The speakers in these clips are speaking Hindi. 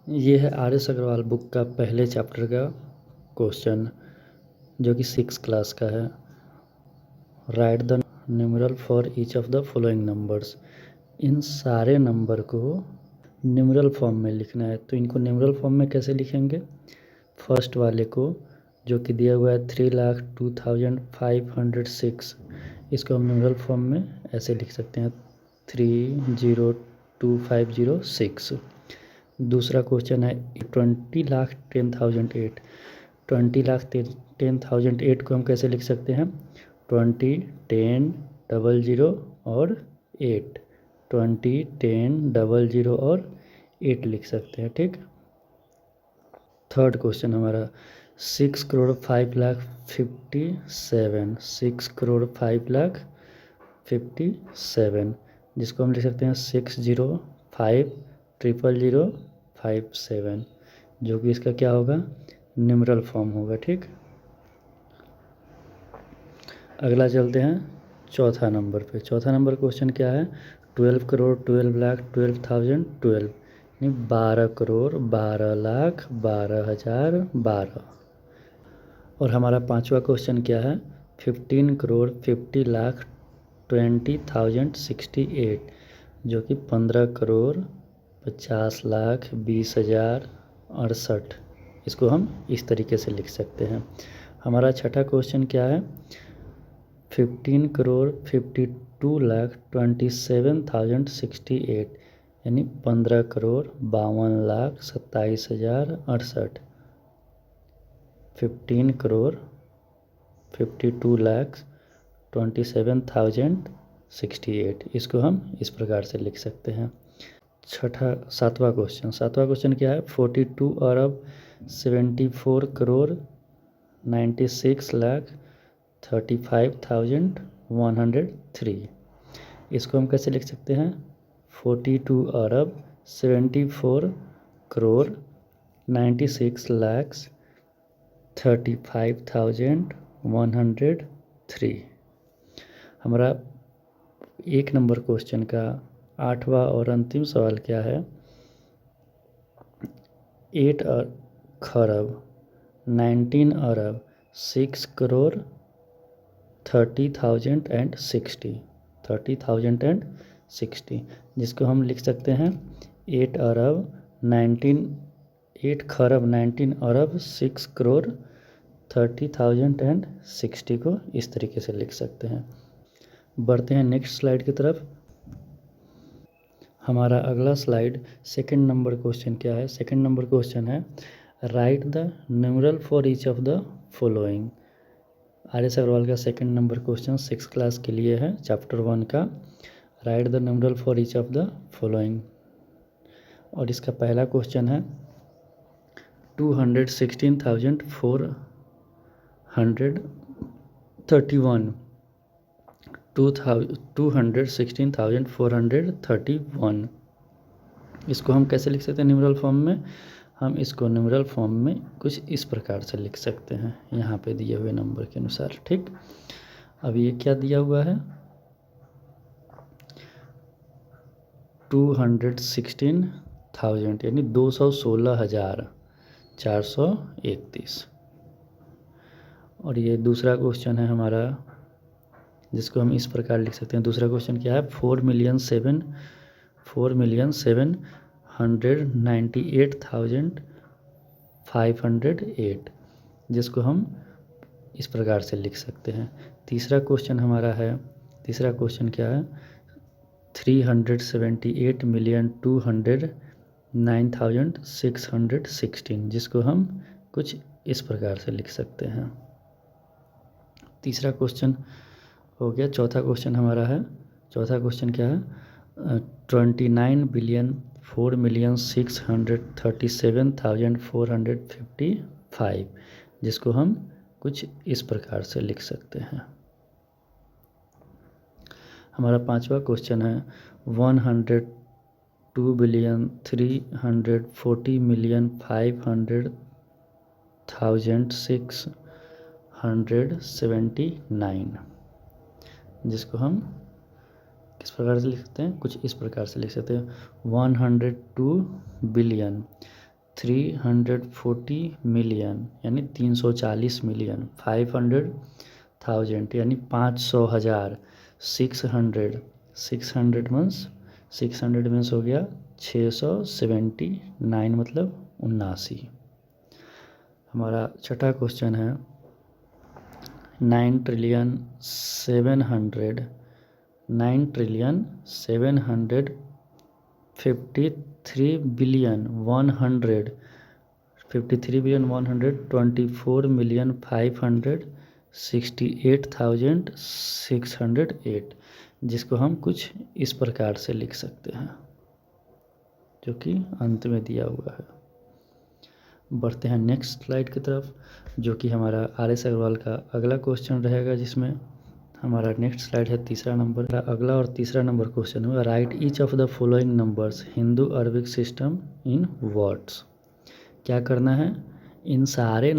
ये है आर एस अग्रवाल बुक का पहले चैप्टर का क्वेश्चन जो कि 6 क्लास का है। Write the numeral for each of the following numbers. इन सारे नंबर को न्यूमरल फॉर्म में लिखना है। तो इनको न्यूमरल फॉर्म में कैसे लिखेंगे? फर्स्ट वाले को जो कि दिया हुआ है 3,02,506, इसको हम न्यूमरल फॉर्म में ऐसे लिख सकते हैं 302,506। दूसरा क्वेश्चन है 20,10,008। 20,10,008 को हम कैसे लिख सकते हैं? 20, 10, 00 और 8। 20, 10, 00 और 8 लिख सकते हैं। ठीक। थर्ड क्वेश्चन हमारा 6,05,57,000। 6,05,57,000 जिसको हम लिख सकते हैं 605,000,057 जो कि इसका क्या होगा? न्यूमरल फॉर्म होगा। ठीक। अगला चलते हैं चौथा नंबर पे। चौथा नंबर क्वेश्चन क्या है? 12,12,12,12 यानी 12,12,12,012। और हमारा पांचवा क्वेश्चन क्या है? 15,50,20,068 जो कि 15,50,20,068। इसको हम इस तरीके से लिख सकते हैं। हमारा छठा क्वेश्चन क्या है? 15,52,27,068 यानी 15,52,27,068। 15,52,27,068 इसको हम इस प्रकार से लिख सकते हैं। सातवां क्वेश्चन क्या है? 42,74,96,35,103 इसको हम कैसे लिख सकते हैं? 42,74,96,35,103। हमारा एक नंबर क्वेश्चन का आठवां और अंतिम सवाल क्या है? 8 खरब 19 अरब 6,30,060 जिसको हम लिख सकते हैं 8 खरब 19 अरब 6,30,060 को इस तरीके से लिख सकते हैं। बढ़ते हैं नेक्स्ट स्लाइड की तरफ। हमारा अगला स्लाइड सेकंड नंबर क्वेश्चन क्या है? सेकंड नंबर क्वेश्चन है write the numeral for each of the following. R S Agarwal का सेकंड नंबर क्वेश्चन 6 क्लास के लिए है, चैप्टर 1 का। Right the numeral for each of the following. और इसका पहला क्वेश्चन है 216,431। 216,431 इसको हम कैसे लिख सकते हैं न्यूमरल फॉर्म में? हम इसको न्यूमरल फॉर्म में कुछ इस प्रकार से लिख सकते हैं यहाँ पे दिए हुए नंबर के अनुसार। ठीक। अब ये क्या दिया हुआ है? 216,000 यानी 216,431। और ये दूसरा क्वेश्चन है हमारा जिसको हम इस प्रकार लिख सकते हैं। दूसरा क्वेश्चन क्या है? 4,798,508 जिसको हम इस प्रकार से लिख सकते हैं। तीसरा क्वेश्चन हमारा है, तीसरा क्वेश्चन क्या है? 378,209,616 जिसको हम कुछ इस प्रकार से लिख सकते हैं। तीसरा क्वेश्चन हो गया। चौथा क्वेश्चन हमारा है, चौथा क्वेश्चन क्या है? 29,4,637,455 जिसको हम कुछ इस प्रकार से लिख सकते हैं। हमारा पांचवा क्वेश्चन है 102,340,500,679 जिसको हम किस प्रकार से लिख सकते हैं? कुछ इस प्रकार से लिख सकते हैं 102 बिलियन 340 मिलियन यानी 340 मिलियन, 500,000 यानी 500,000, 600 मीन्स हो गया 679 मतलब 79। हमारा छठा क्वेश्चन है 9,124,568,608, जिसको हम कुछ इस प्रकार से लिख सकते हैं जो कि अंत में दिया हुआ है। बढ़ते हैं नेक्स्ट स्लाइड की तरफ, जो कि हमारा RS अग्रवाल का अगला क्वेश्चन रहेगा, जिसमें हमारा नेक्स्ट स्लाइड है तीसरा नंबर। अगला और तीसरा नंबर क्वेश्चन हुआ right each of the following numbers Hindu Arabic system in words. क्या करना है, इन सारे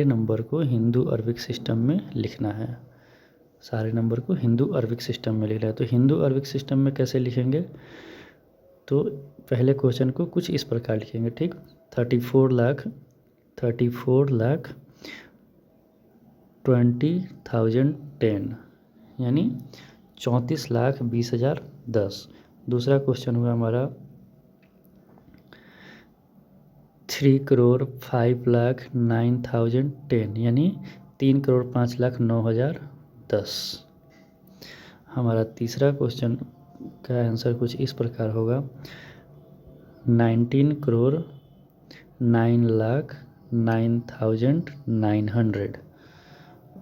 नंबर को हिंदू अरबिक सिस्टम में लिखना है। सारे नंबर को हिंदू अरबिक सिस्टम में लिखना है। तो हिंदू अरबिक सिस्टम में कैसे लिखेंगे, तो पहले क्वेश्चन को कुछ इस प्रकार लिखेंगे, ठीक। 34,20,010 यानी 34,20,010। दूसरा क्वेश्चन हुआ हमारा 3,05,09,010 यानी 3,05,09,010। हमारा तीसरा क्वेश्चन का आंसर कुछ इस प्रकार होगा 19,09,09,900।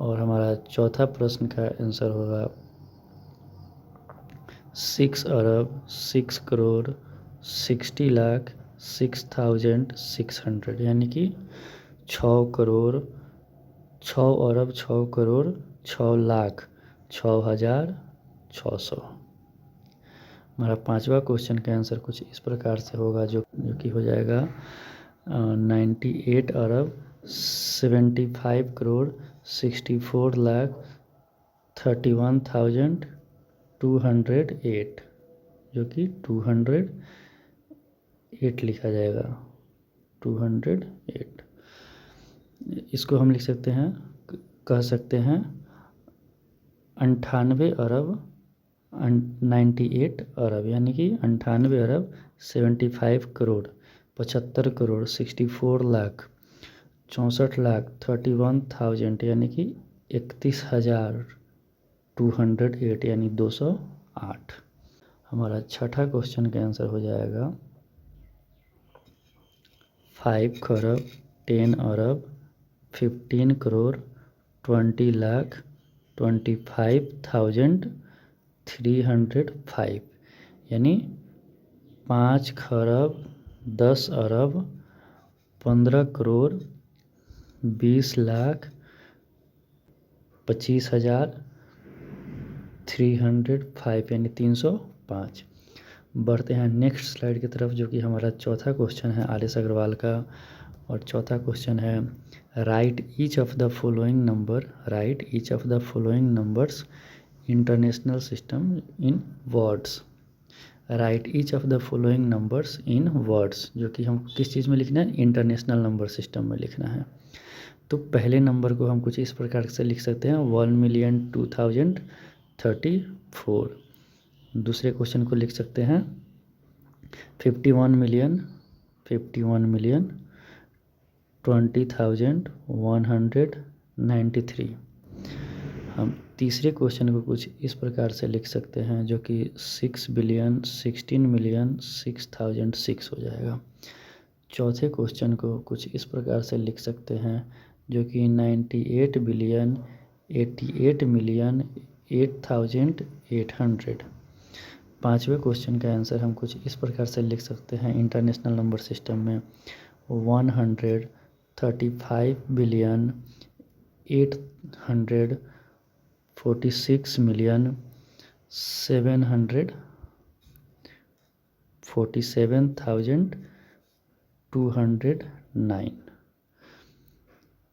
और हमारा चौथा प्रश्न का आंसर होगा 6,60,60,60,600 यानी कि 6,06,06,06,06,600। हमारा पांचवा क्वेश्चन का आंसर कुछ इस प्रकार से होगा जो कि हो जाएगा 98,75,64,31,208 जो कि 208 लिखा जाएगा, 208। इसको हम लिख सकते हैं, कह सकते हैं 98 अरब 98 अरब यानी कि 98 अरब 75 करोड़ 75 करोड़ 64 लाख 64 लाख 31,000 यानी कि 31,208 यानी 208। हमारा छठा क्वेश्चन का आंसर हो जाएगा 5 खरब 10 अरब 15 करोड़ 20 लाख 25,305 यानी 5 खरब 10 अरब 15 करोड़ 20 लाख 25,305 यानी 305। बढ़ते हैं नेक्स्ट स्लाइड की तरफ, जो कि हमारा चौथा क्वेश्चन है RS अग्रवाल का। और चौथा क्वेश्चन है write each of the following numbers international system in words. Right each of the following numbers in words, जो कि हम किस चीज़ में लिखना है, इंटरनेशनल नंबर सिस्टम में लिखना है। तो पहले नंबर को हम कुछ इस प्रकार से लिख सकते हैं 1,02,034। दूसरे क्वेश्चन को लिख सकते हैं 51 मिलियन 20,193। हम तीसरे क्वेश्चन को कुछ इस प्रकार से लिख सकते हैं जो कि 6,16,06,006 हो जाएगा। चौथे क्वेश्चन को कुछ इस प्रकार से लिख सकते हैं जो कि 98,88,08,800। पाँचवें क्वेश्चन का आंसर हम कुछ इस प्रकार से लिख सकते हैं इंटरनेशनल नंबर सिस्टम में 135,846,747,209।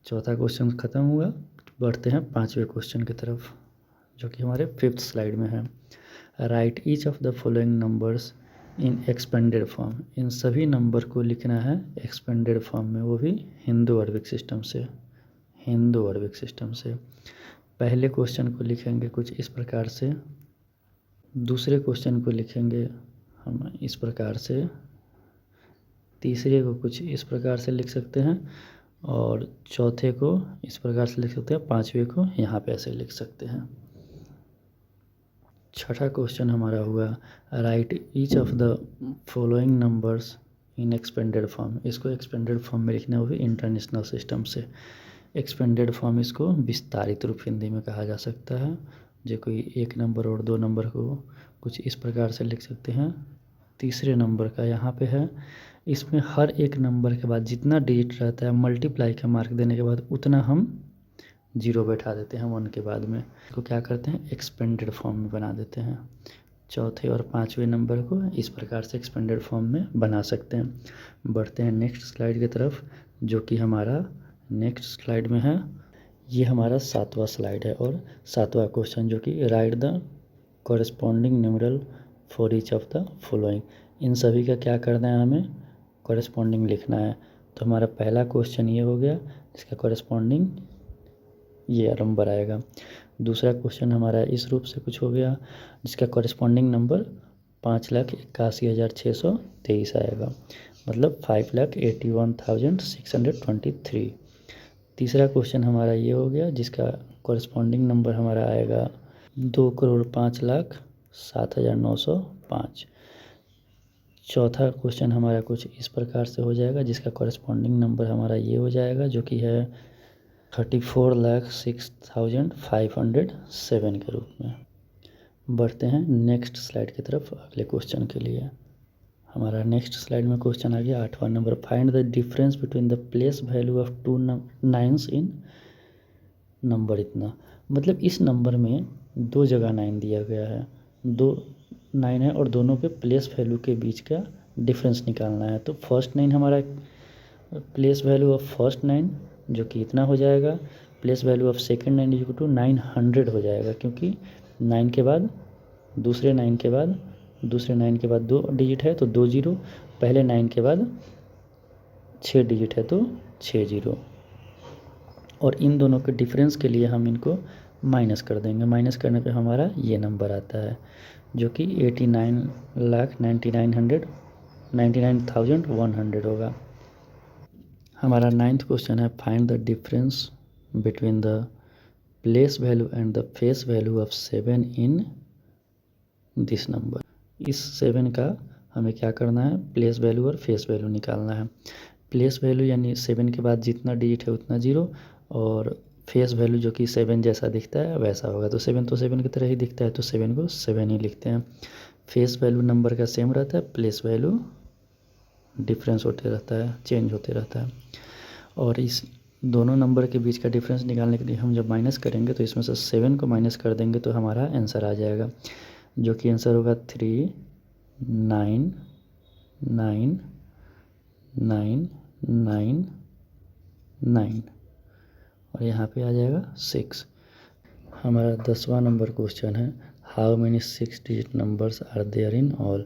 चौथा क्वेश्चन ख़त्म हुआ। बढ़ते हैं पांचवें क्वेश्चन की तरफ, जो कि हमारे 5th स्लाइड में है। Write each of the following numbers in expanded form, इन सभी नंबर को लिखना है एक्सपेंडेड फॉर्म में, वो भी हिंदू अरबिक सिस्टम से, हिंदू अरबिक सिस्टम से। पहले क्वेश्चन को लिखेंगे कुछ इस प्रकार से, दूसरे क्वेश्चन को लिखेंगे हम इस प्रकार से, तीसरे को कुछ इस प्रकार से लिख सकते हैं, और चौथे को इस प्रकार से लिख सकते हैं, पांचवे को यहाँ पे ऐसे लिख सकते हैं। छठा क्वेश्चन हमारा हुआ right each of the following numbers in expanded form. इसको एक्सपेंडेड फॉर्म में लिखना होगा इंटरनेशनल सिस्टम से। एक्सपेंडेड फॉर्म इसको विस्तारित रूप हिंदी में कहा जा सकता है। जो कोई एक नंबर और दो नंबर को कुछ इस प्रकार से लिख सकते हैं। तीसरे नंबर का यहाँ पे है, इसमें हर एक नंबर के बाद जितना डिजिट रहता है मल्टीप्लाई का मार्क देने के बाद उतना हम जीरो बैठा देते हैं 1 के बाद में। इसको क्या करते हैं एक्सपेंडेड फॉर्म में बना देते हैं। चौथे और पांचवें नंबर को इस प्रकार से एक्सपेंडेड फॉर्म में बना सकते हैं। बढ़ते हैं नेक्स्ट स्लाइड की तरफ, जो कि हमारा नेक्स्ट स्लाइड में है। ये हमारा 7वां स्लाइड है और 7वां क्वेश्चन, जो कि write the corresponding numeral for each of the following. इन सभी का क्या करना है, हमें कॉरेस्पॉन्डिंग लिखना है। तो हमारा पहला क्वेश्चन ये हो गया, जिसका कॉरेस्पॉन्डिंग ये नंबर आएगा। दूसरा क्वेश्चन हमारा इस रूप से कुछ हो गया, जिसका कॉरेस्पॉन्डिंग नंबर 5,81,623 आएगा, मतलब 5,81,623। तीसरा क्वेश्चन हमारा ये हो गया, जिसका कॉरेस्पॉन्डिंग नंबर हमारा आएगा 2,05,07,905। चौथा क्वेश्चन हमारा कुछ इस प्रकार से हो जाएगा, जिसका कॉरेस्पॉन्डिंग नंबर हमारा ये हो जाएगा, जो कि है 34,06,507 के रूप में। बढ़ते हैं नेक्स्ट स्लाइड की तरफ अगले क्वेश्चन के लिए। हमारा नेक्स्ट स्लाइड में क्वेश्चन आ गया 8वां number, find the difference between the place value of 2 nines in number इतना। मतलब इस नंबर में दो जगह 9 दिया गया है, 2 9 है और दोनों पे प्लेस वैल्यू के बीच का डिफरेंस निकालना है। तो फर्स्ट 9 हमारा प्लेस वैल्यू ऑफ फर्स्ट 9 जो कि इतना हो जाएगा, place value of second 9 equal to 900 हो जाएगा, क्योंकि 9 के बाद दूसरे 9 के बाद दूसरे 9 के बाद 2 डिजिट है तो 2 जीरो, पहले 9 के बाद 6 डिजिट है तो 6 जीरो, और इन दोनों के डिफरेंस के लिए हम इनको माइनस कर देंगे। माइनस करने पे हमारा ये नंबर आता है, जो कि 89,99,100 होगा। हमारा 9th क्वेश्चन है find the difference between the place value and the face value of 7 in this number. इस 7 का हमें क्या करना है, प्लेस वैल्यू और फेस वैल्यू निकालना है। प्लेस वैल्यू यानी 7 के बाद जितना डिजिट है उतना जीरो, और फेस वैल्यू जो कि 7 जैसा दिखता है वैसा होगा। तो 7 की तरह ही दिखता है तो 7 को 7 ही लिखते हैं। फेस वैल्यू नंबर का सेम रहता है, प्लेस वैल्यू डिफरेंस होते रहता है, चेंज होते रहता है। और इस दोनों नंबर के बीच का डिफरेंस निकालने के लिए हम जब माइनस करेंगे तो इसमें से 7 को माइनस कर देंगे तो हमारा आंसर आ जाएगा, जो कि आंसर होगा 3,9,9,9,9 और यहाँ पे आ जाएगा 6। हमारा 10वां नंबर क्वेश्चन है how many 6 digit numbers are there in all,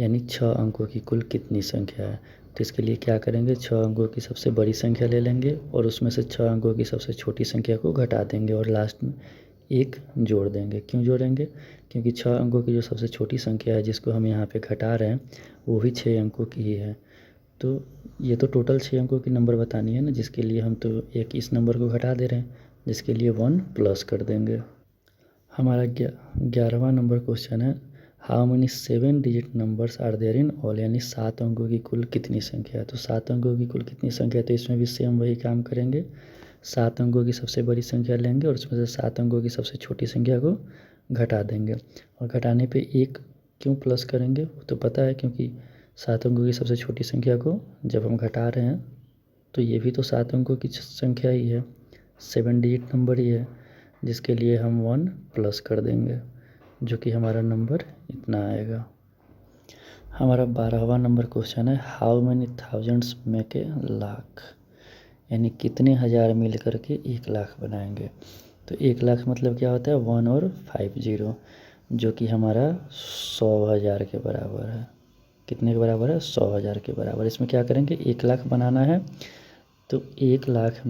यानी 6 अंकों की कुल कितनी संख्या है। तो इसके लिए क्या करेंगे, 6 अंकों की सबसे बड़ी संख्या ले लेंगे और उसमें से 6 अंकों की सबसे छोटी संख्या को घटा देंगे और लास्ट में 1 जोड़ देंगे। क्यों जोड़ेंगे, क्योंकि 6 अंकों की जो सबसे छोटी संख्या है जिसको हम यहाँ पे घटा रहे हैं वो भी 6 अंकों की ही है। तो ये तो टोटल 6 अंकों की नंबर बतानी है ना, जिसके लिए हम तो एक इस नंबर को घटा दे रहे हैं, जिसके लिए 1 प्लस कर देंगे। हमारा 11वां नंबर क्वेश्चन है how many 7 digit numbers are there in all, यानी 7 अंकों की कुल कितनी संख्या है। तो 7 अंकों की कुल कितनी संख्या है, तो इसमें भी सेम वही काम करेंगे। 7 अंकों की सबसे बड़ी संख्या लेंगे और उसमें से 7 अंकों की सबसे छोटी संख्या को घटा देंगे, और घटाने पे 1 क्यों प्लस करेंगे वो तो पता है, क्योंकि 7 अंकों की सबसे छोटी संख्या को जब हम घटा रहे हैं तो ये भी तो 7 अंकों की संख्या ही है, 7 डिजिट नंबर ही है, जिसके लिए हम 1 प्लस कर देंगे, जो कि हमारा नंबर इतना आएगा। हमारा 12वां नंबर क्वेश्चन है how many thousands make a lakh, यानी कितने हज़ार मिल करके 1 लाख बनाएंगे। तो 1 लाख मतलब क्या होता है, 1 और 5 जीरो, जो कि हमारा 100,000 के बराबर है। कितने के बराबर है? 100,000 के बराबर। इसमें क्या करेंगे, 1 लाख बनाना है, तो 1 लाख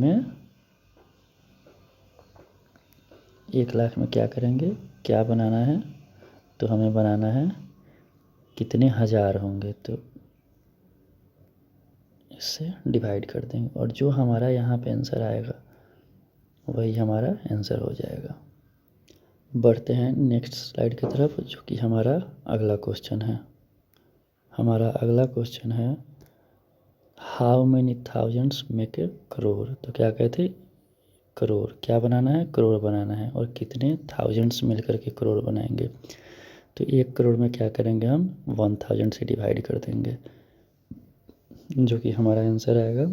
में क्या करेंगे, क्या बनाना है, तो हमें बनाना है कितने हज़ार होंगे, तो इससे डिवाइड कर देंगे और जो हमारा यहाँ पे आंसर आएगा वही हमारा आंसर हो जाएगा। बढ़ते हैं नेक्स्ट स्लाइड की तरफ, जो कि हमारा अगला क्वेश्चन है। हमारा अगला क्वेश्चन है how many thousands make a crore. तो क्या कहते, करोड़ क्या बनाना है, करोड़ बनाना है, और कितने थाउजेंड्स मिलकर के करोड़ बनाएंगे। तो 1 करोड़ में क्या करेंगे, हम 1000 से डिवाइड कर देंगे, जो कि हमारा आंसर आएगा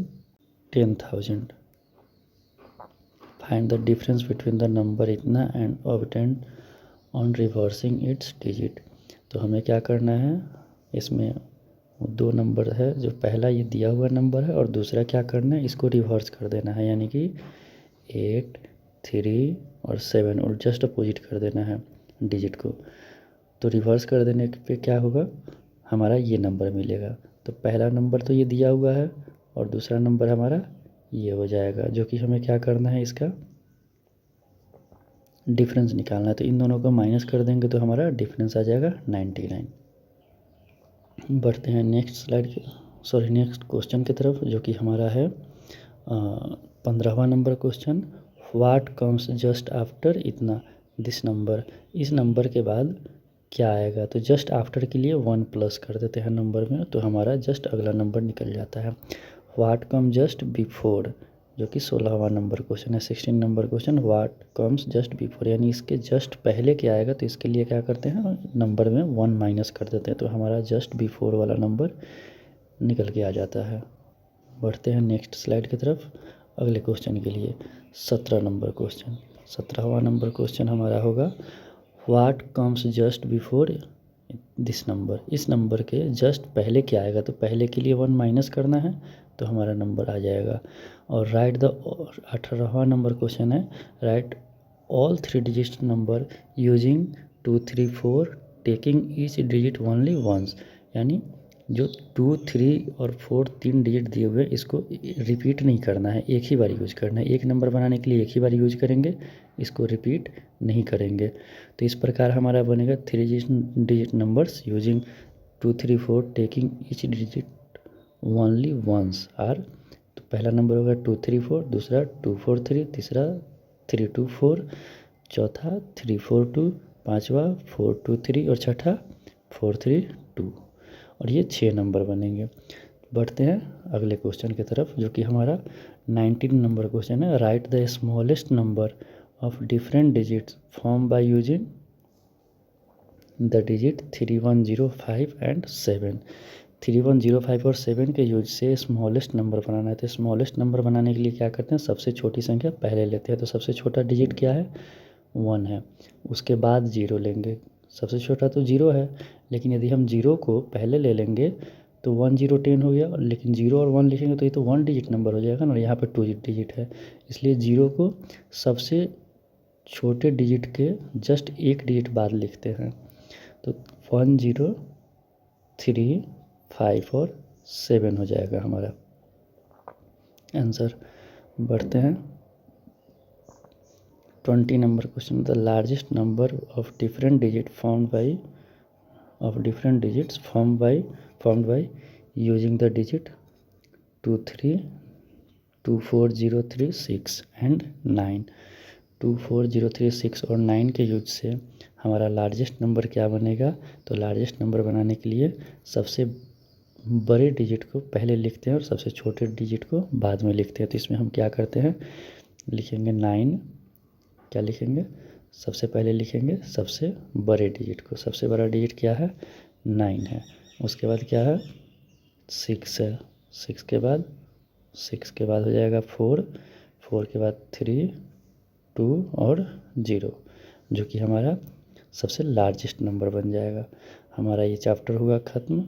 10,000। Find the difference between the number इतना and obtain on reversing its digit. तो हमें क्या करना है, इसमें 2 नंबर है, जो पहला ये दिया हुआ नंबर है और दूसरा क्या करना है, इसको रिवर्स कर देना है, यानी कि 8, 3 और 7 और जस्ट अपोजिट कर देना है डिजिट को। तो रिवर्स कर देने पे क्या होगा, हमारा ये नंबर मिलेगा। तो पहला नंबर तो ये दिया हुआ है और दूसरा नंबर हमारा ये हो जाएगा, जो कि हमें क्या करना है, इसका डिफरेंस निकालना है। तो इन दोनों को माइनस कर देंगे तो हमारा डिफरेंस आ जाएगा 99। बढ़ते हैं नेक्स्ट क्वेश्चन की तरफ, जो कि हमारा है 15वां number question. What comes just after इतना दिस नंबर। इस नंबर के बाद क्या आएगा, तो जस्ट आफ्टर के लिए 1 प्लस कर देते हैं नंबर में, तो हमारा जस्ट अगला नंबर निकल जाता है। व्हाट कम जस्ट बिफोर, जो कि 16वां नंबर क्वेश्चन है। 16 number question, what comes just before, यानी इसके जस्ट पहले क्या आएगा, तो इसके लिए क्या करते हैं, नंबर में 1 माइनस कर देते हैं, तो हमारा जस्ट बिफोर वाला नंबर निकल के आ जाता है। बढ़ते हैं नेक्स्ट स्लाइड की तरफ अगले क्वेश्चन के लिए। 17 नंबर क्वेश्चन, 17वां नंबर क्वेश्चन हमारा होगा what comes just before this number. इस नंबर के जस्ट पहले क्या आएगा, तो पहले के लिए 1 माइनस करना है, तो हमारा नंबर आ जाएगा। और राइट द 18वां नंबर क्वेश्चन है write all 3 digit number using 2, 3, 4 taking each digit only once. यानी जो 2, 3 और 4 3 डिजिट दिए हुए इसको रिपीट नहीं करना है, एक ही बार यूज करना है। एक नंबर बनाने के लिए एक ही बार यूज करेंगे, इसको रिपीट नहीं करेंगे। तो इस प्रकार हमारा बनेगा 3 digit numbers using 2, 3, 4 taking each digit only once are. तो पहला नंबर होगा 2, 3, 4, दूसरा 2, 4, 3, तीसरा 3, 2, 4, चौथा 3, 4, 2, पाँचवा 4, 2, 3 और छठा 4, 3, 2, और ये 6 नंबर बनेंगे। बढ़ते हैं अगले क्वेश्चन की तरफ, जो कि हमारा 19 नंबर क्वेश्चन है write the smallest number of different digits form by using the digit 3105 and 7। 3105 और 7 के यूज से स्मॉलेस्ट नंबर बनाना है। तो स्मॉलेस्ट नंबर बनाने के लिए क्या करते हैं, सबसे छोटी संख्या पहले लेते हैं। तो सबसे छोटा डिजिट क्या है, 1 है, उसके बाद 0 लेंगे। सबसे छोटा तो 0 है, लेकिन यदि हम 0 को पहले ले लेंगे तो 1, 0, 10 हो गया, और लेकिन 0 और 1 लिखेंगे तो ये तो 1 डिजिट नंबर हो जाएगा ना, और यहाँ पे 2 डिजिट है, इसलिए 0 को सबसे छोटे डिजिट के जस्ट 1 डिजिट बाद लिखते हैं। तो 1, 0, 3, 5 और 7 हो जाएगा हमारा आंसर। बढ़ते हैं 20 number question the largest number of different digit formed by using the digit 2, 3, 2, 4, 0, 3, 6 and 9। 2, 4, 0, 3, 6 और 9 के यूज से हमारा लार्जेस्ट नंबर क्या बनेगा। तो लार्जेस्ट नंबर बनाने के लिए सबसे बड़े डिजिट को पहले लिखते हैं और सबसे छोटे डिजिट को बाद में लिखते हैं। तो इसमें हम क्या करते हैं, लिखेंगे 9, क्या लिखेंगे, सबसे पहले लिखेंगे सबसे बड़े डिजिट को। सबसे बड़ा डिजिट क्या है, 9 है। उसके बाद क्या है, 6 है। 6 के बाद हो जाएगा 4, 4 के बाद 3, 2 और 0, जो कि हमारा सबसे लार्जेस्ट नंबर बन जाएगा। हमारा ये चैप्टर हुआ ख़त्म।